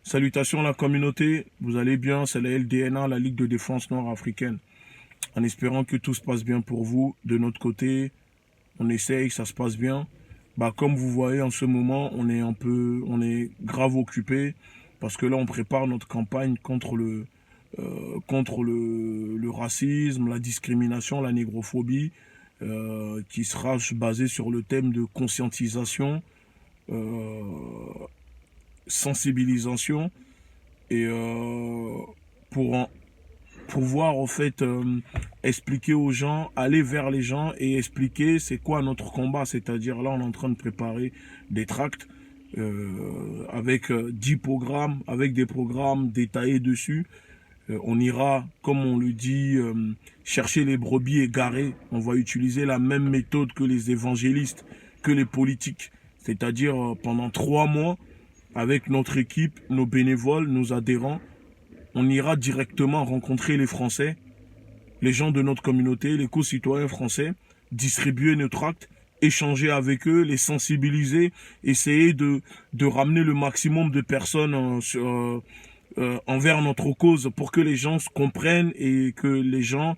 Salutations à la communauté, vous allez bien, c'est la LDNA, la Ligue de défense nord-africaine. En espérant que tout se passe bien pour vous, de notre côté, on essaye, ça se passe bien. Comme vous voyez en ce moment, on est grave occupé parce que là on prépare notre campagne contre le racisme, la discrimination, la négrophobie, qui sera basée sur le thème de conscientisation, euh, sensibilisation et pour pouvoir en fait expliquer aux gens, aller vers les gens et expliquer c'est quoi notre combat. C'est-à-dire là on est en train de préparer des tracts avec 10 programmes, avec des programmes détaillés dessus. On ira, comme on le dit, chercher les brebis égarées. On va utiliser la même méthode que les évangélistes, que les politiques. C'est-à-dire pendant 3 mois, avec notre équipe, nos bénévoles, nos adhérents, on ira directement rencontrer les Français, les gens de notre communauté, les co-citoyens français, distribuer nos tracts, échanger avec eux, les sensibiliser, essayer de ramener le maximum de personnes envers notre cause pour que les gens se comprennent et que les gens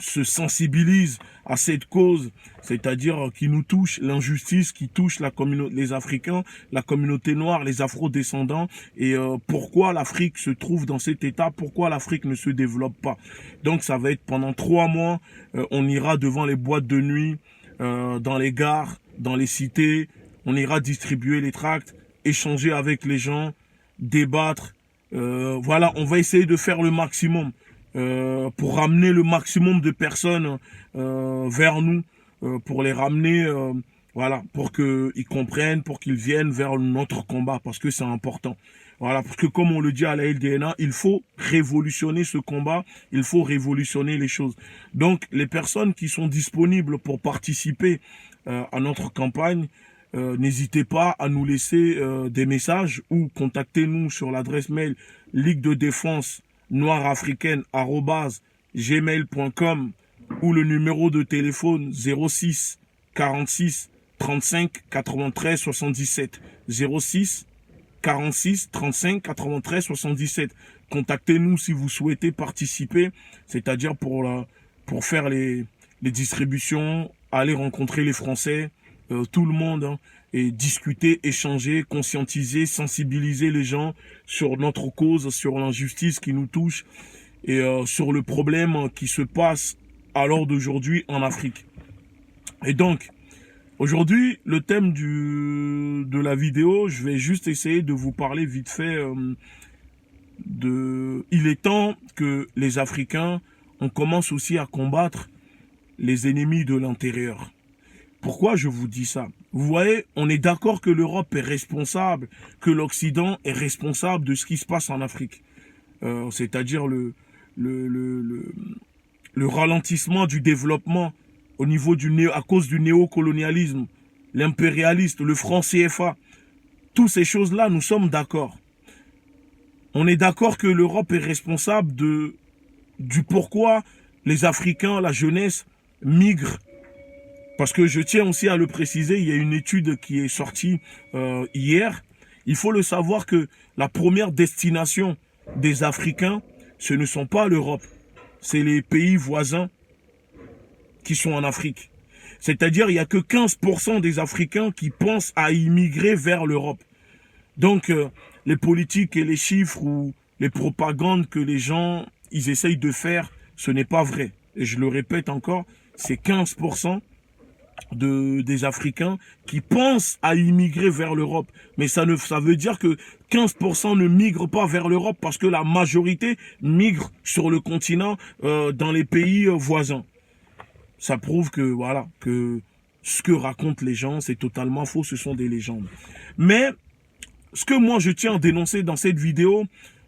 se sensibilisent à cette cause, c'est-à-dire qui nous touche, l'injustice qui touche la communauté, les Africains, la communauté noire, les Afro-descendants, et pourquoi l'Afrique se trouve dans cet état, pourquoi l'Afrique ne se développe pas. Donc ça va être pendant 3 mois, on ira devant les boîtes de nuit, dans les gares, dans les cités, on ira distribuer les tracts, échanger avec les gens, débattre, voilà, on va essayer de faire le maximum. Pour ramener le maximum de personnes vers nous, pour les ramener, voilà, pour qu'ils comprennent, pour qu'ils viennent vers notre combat, parce que c'est important. Voilà, parce que comme on le dit à la LDNA, il faut révolutionner ce combat, il faut révolutionner les choses. Donc, les personnes qui sont disponibles pour participer à notre campagne, n'hésitez pas à nous laisser des messages ou contactez-nous sur l'adresse mail ligue de défense noirafricaine@gmail.com ou le numéro de téléphone 06 46 35 93 77 06 46 35 93 77. Contactez-nous si vous souhaitez participer, c'est-à-dire pour faire les distributions, aller rencontrer les Français, tout le monde, hein, et discuter, échanger, conscientiser, sensibiliser les gens sur notre cause, sur l'injustice qui nous touche et sur le problème qui se passe à l'heure d'aujourd'hui en Afrique. Et donc, aujourd'hui, le thème de la vidéo, je vais juste essayer de vous parler vite fait il est temps que les Africains, on commence aussi à combattre les ennemis de l'intérieur. Pourquoi je vous dis ça? Vous voyez, on est d'accord que l'Europe est responsable, que l'Occident est responsable de ce qui se passe en Afrique. C'est-à-dire le ralentissement du développement au niveau à cause du néocolonialisme, l'impérialiste, le franc CFA. Toutes ces choses-là, nous sommes d'accord. On est d'accord que l'Europe est responsable du pourquoi les Africains, la jeunesse, migrent. Parce que je tiens aussi à le préciser, il y a une étude qui est sortie hier. Il faut le savoir que la première destination des Africains, ce ne sont pas l'Europe. C'est les pays voisins qui sont en Afrique. C'est-à-dire il n'y a que 15% des Africains qui pensent à immigrer vers l'Europe. Donc les politiques et les chiffres ou les propagandes que les gens ils essayent de faire, ce n'est pas vrai. Et je le répète encore, c'est 15% des Africains qui pensent à immigrer vers l'Europe. Mais ça veut dire que 15% ne migrent pas vers l'Europe parce que la majorité migre sur le continent, dans les pays voisins. Ça prouve que, voilà, que ce que racontent les gens, c'est totalement faux, ce sont des légendes. Mais, ce que moi je tiens à dénoncer dans cette vidéo,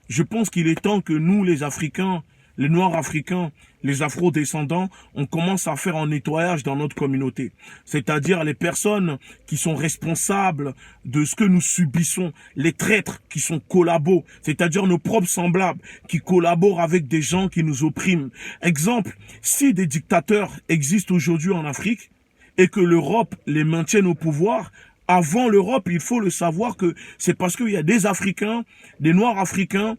je pense qu'il est temps que nous, les Africains, les Noirs africains, les Afro-descendants, on commence à faire un nettoyage dans notre communauté. C'est-à-dire les personnes qui sont responsables de ce que nous subissons, les traîtres qui sont collabos, c'est-à-dire nos propres semblables qui collaborent avec des gens qui nous oppriment. Exemple, si des dictateurs existent aujourd'hui en Afrique et que l'Europe les maintienne au pouvoir, avant l'Europe, il faut le savoir que c'est parce qu'il y a des Africains, des Noirs africains,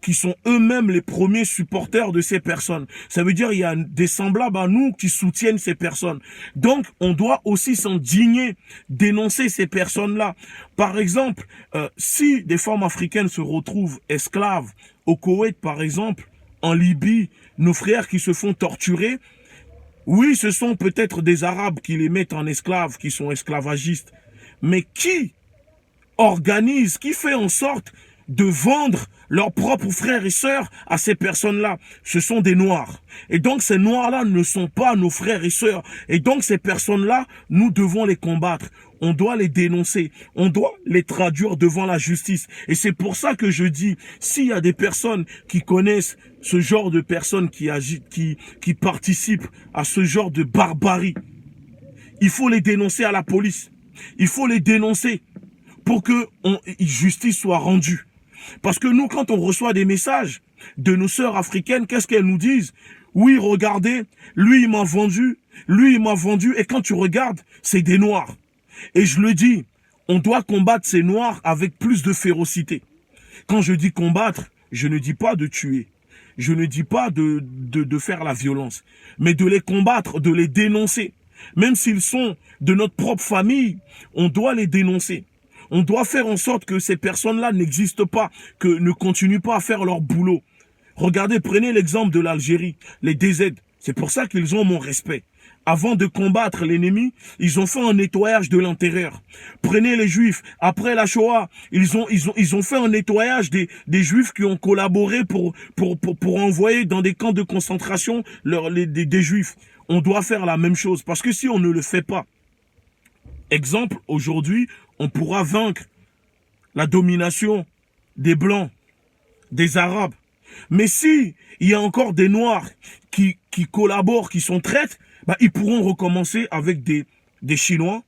qui sont eux-mêmes les premiers supporters de ces personnes. Ça veut dire qu'il y a des semblables à nous qui soutiennent ces personnes. Donc, on doit aussi s'indigner, dénoncer ces personnes-là. Par exemple, si des femmes africaines se retrouvent esclaves au Koweït, par exemple, en Libye, nos frères qui se font torturer, oui, ce sont peut-être des Arabes qui les mettent en esclaves, qui sont esclavagistes. Mais qui organise, qui fait en sorte de vendre leurs propres frères et sœurs à ces personnes-là? Ce sont des Noirs. Et donc ces Noirs-là ne sont pas nos frères et sœurs. Et donc ces personnes-là, nous devons les combattre. On doit les dénoncer. On doit les traduire devant la justice. Et c'est pour ça que je dis, s'il y a des personnes qui connaissent ce genre de personnes qui agitent, qui participent à ce genre de barbarie, il faut les dénoncer à la police. Il faut les dénoncer pour que justice soit rendue. Parce que nous, quand on reçoit des messages de nos sœurs africaines, qu'est-ce qu'elles nous disent? Oui, regardez, lui, il m'a vendu, et quand tu regardes, c'est des Noirs. Et je le dis, on doit combattre ces Noirs avec plus de férocité. Quand je dis combattre, je ne dis pas de tuer. Je ne dis pas de faire la violence, mais de les combattre, de les dénoncer. Même s'ils sont de notre propre famille, on doit les dénoncer. On doit faire en sorte que ces personnes-là n'existent pas, que ne continuent pas à faire leur boulot. Regardez, prenez l'exemple de l'Algérie, les DZ. C'est pour ça qu'ils ont mon respect. Avant de combattre l'ennemi, ils ont fait un nettoyage de l'intérieur. Prenez les Juifs. Après la Shoah, ils ont fait un nettoyage des Juifs qui ont collaboré pour envoyer dans des camps de concentration des Juifs. On doit faire la même chose parce que si on ne le fait pas, exemple, aujourd'hui, on pourra vaincre la domination des Blancs, des Arabes. Mais si il y a encore des Noirs qui collaborent, qui sont traîtres, bah, ils pourront recommencer avec des Chinois,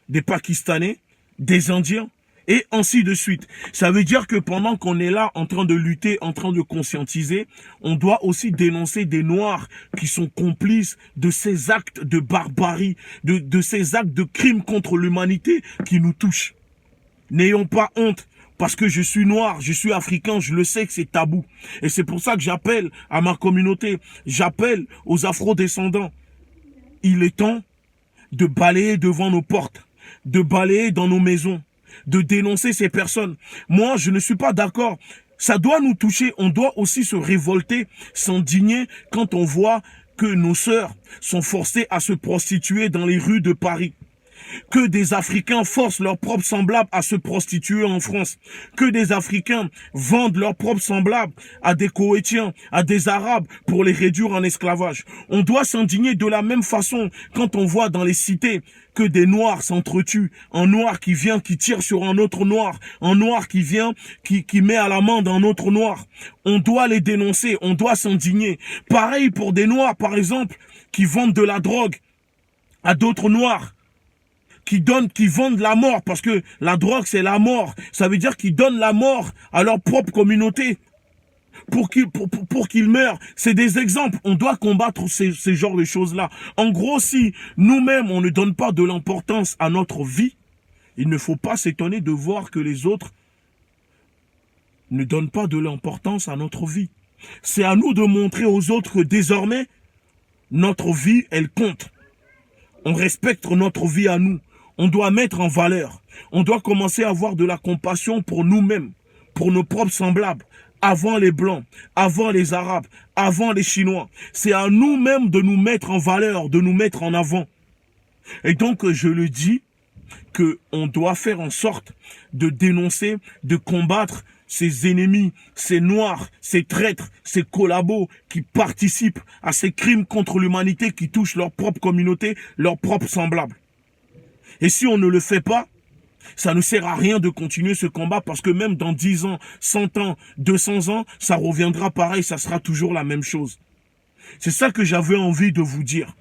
des Pakistanais, des Indiens, et ainsi de suite. Ça veut dire que pendant qu'on est là en train de lutter, en train de conscientiser, on doit aussi dénoncer des Noirs qui sont complices de ces actes de barbarie, de ces actes de crimes contre l'humanité qui nous touchent. N'ayons pas honte. Parce que je suis noir, je suis africain, je le sais que c'est tabou. Et c'est pour ça que j'appelle à ma communauté, j'appelle aux afro-descendants. Il est temps de balayer devant nos portes, de balayer dans nos maisons, de dénoncer ces personnes. Moi, je ne suis pas d'accord. Ça doit nous toucher. On doit aussi se révolter, s'indigner quand on voit que nos sœurs sont forcées à se prostituer dans les rues de Paris. Que des Africains forcent leurs propres semblables à se prostituer en France. Que des Africains vendent leurs propres semblables à des Koweïtiens, à des Arabes pour les réduire en esclavage. On doit s'indigner de la même façon quand on voit dans les cités que des Noirs s'entretuent. Un Noir qui vient, qui tire sur un autre Noir. Un Noir qui vient, qui met à l'amende un autre Noir. On doit les dénoncer, on doit s'indigner. Pareil pour des Noirs, par exemple, qui vendent de la drogue à d'autres Noirs. Qui vendent la mort, parce que la drogue c'est la mort. Ça veut dire qu'ils donnent la mort à leur propre communauté pour qu'ils meurent. C'est des exemples. On doit combattre ces genres de choses-là. En gros, si nous-mêmes on ne donne pas de l'importance à notre vie, il ne faut pas s'étonner de voir que les autres ne donnent pas de l'importance à notre vie. C'est à nous de montrer aux autres que désormais, notre vie, elle compte. On respecte notre vie à nous. On doit mettre en valeur. On doit commencer à avoir de la compassion pour nous-mêmes, pour nos propres semblables, avant les Blancs, avant les Arabes, avant les Chinois. C'est à nous-mêmes de nous mettre en valeur, de nous mettre en avant. Et donc, je le dis, qu'on doit faire en sorte de dénoncer, de combattre ces ennemis, ces noirs, ces traîtres, ces collabos qui participent à ces crimes contre l'humanité qui touchent leur propre communauté, leurs propres semblables. Et si on ne le fait pas, ça ne sert à rien de continuer ce combat parce que même dans 10 ans, 100 ans, 200 ans, ça reviendra pareil, ça sera toujours la même chose. C'est ça que j'avais envie de vous dire.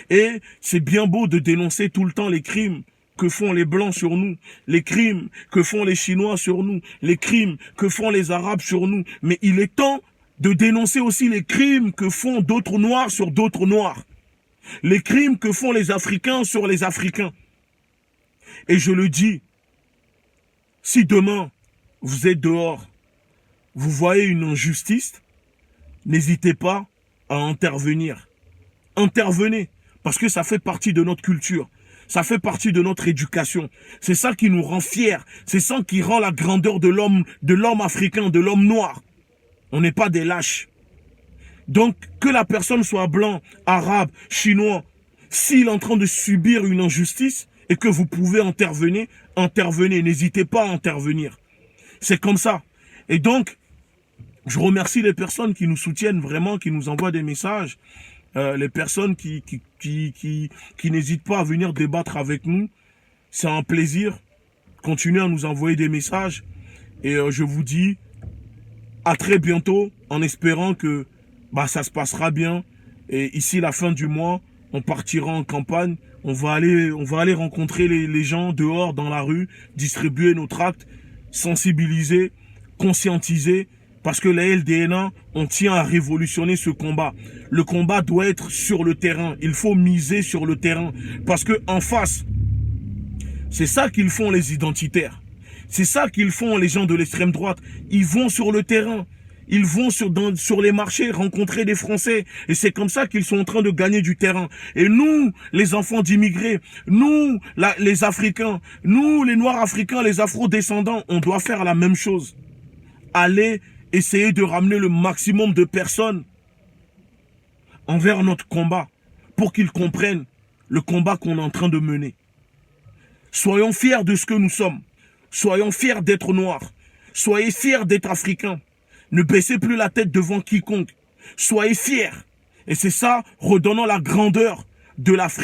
Et c'est bien beau de dénoncer tout le temps les crimes que font les Blancs sur nous, les crimes que font les Chinois sur nous, les crimes que font les Arabes sur nous. Mais il est temps de dénoncer aussi les crimes que font d'autres Noirs sur d'autres Noirs. Les crimes que font les Africains sur les Africains. Et je le dis, si demain, vous êtes dehors, vous voyez une injustice, n'hésitez pas à intervenir. Intervenez, parce que ça fait partie de notre culture. Ça fait partie de notre éducation. C'est ça qui nous rend fiers. C'est ça qui rend la grandeur de l'homme africain, de l'homme noir. On n'est pas des lâches. Donc, que la personne soit blanc, arabe, chinois, s'il est en train de subir une injustice et que vous pouvez intervenir, intervenez. N'hésitez pas à intervenir. C'est comme ça. Et donc, je remercie les personnes qui nous soutiennent vraiment, qui nous envoient des messages. Les personnes qui n'hésitent pas à venir débattre avec nous. C'est un plaisir. Continuez à nous envoyer des messages. Et je vous dis à très bientôt en espérant que ça se passera bien. Et ici, la fin du mois, on partira en campagne. On va aller rencontrer les gens dehors, dans la rue, distribuer nos tracts, sensibiliser, conscientiser. Parce que la LDNA, on tient à révolutionner ce combat. Le combat doit être sur le terrain. Il faut miser sur le terrain. Parce que en face, c'est ça qu'ils font les identitaires. C'est ça qu'ils font les gens de l'extrême droite. Ils vont sur le terrain. Ils vont sur les marchés rencontrer des Français. Et c'est comme ça qu'ils sont en train de gagner du terrain. Et nous, les enfants d'immigrés, nous, les Africains, nous, les Noirs africains, les Afro-descendants, on doit faire la même chose. Aller essayer de ramener le maximum de personnes envers notre combat pour qu'ils comprennent le combat qu'on est en train de mener. Soyons fiers de ce que nous sommes. Soyons fiers d'être noirs. Soyez fiers d'être africains. Ne baissez plus la tête devant quiconque. Soyez fiers. Et c'est ça, redonnant la grandeur de l'Afrique.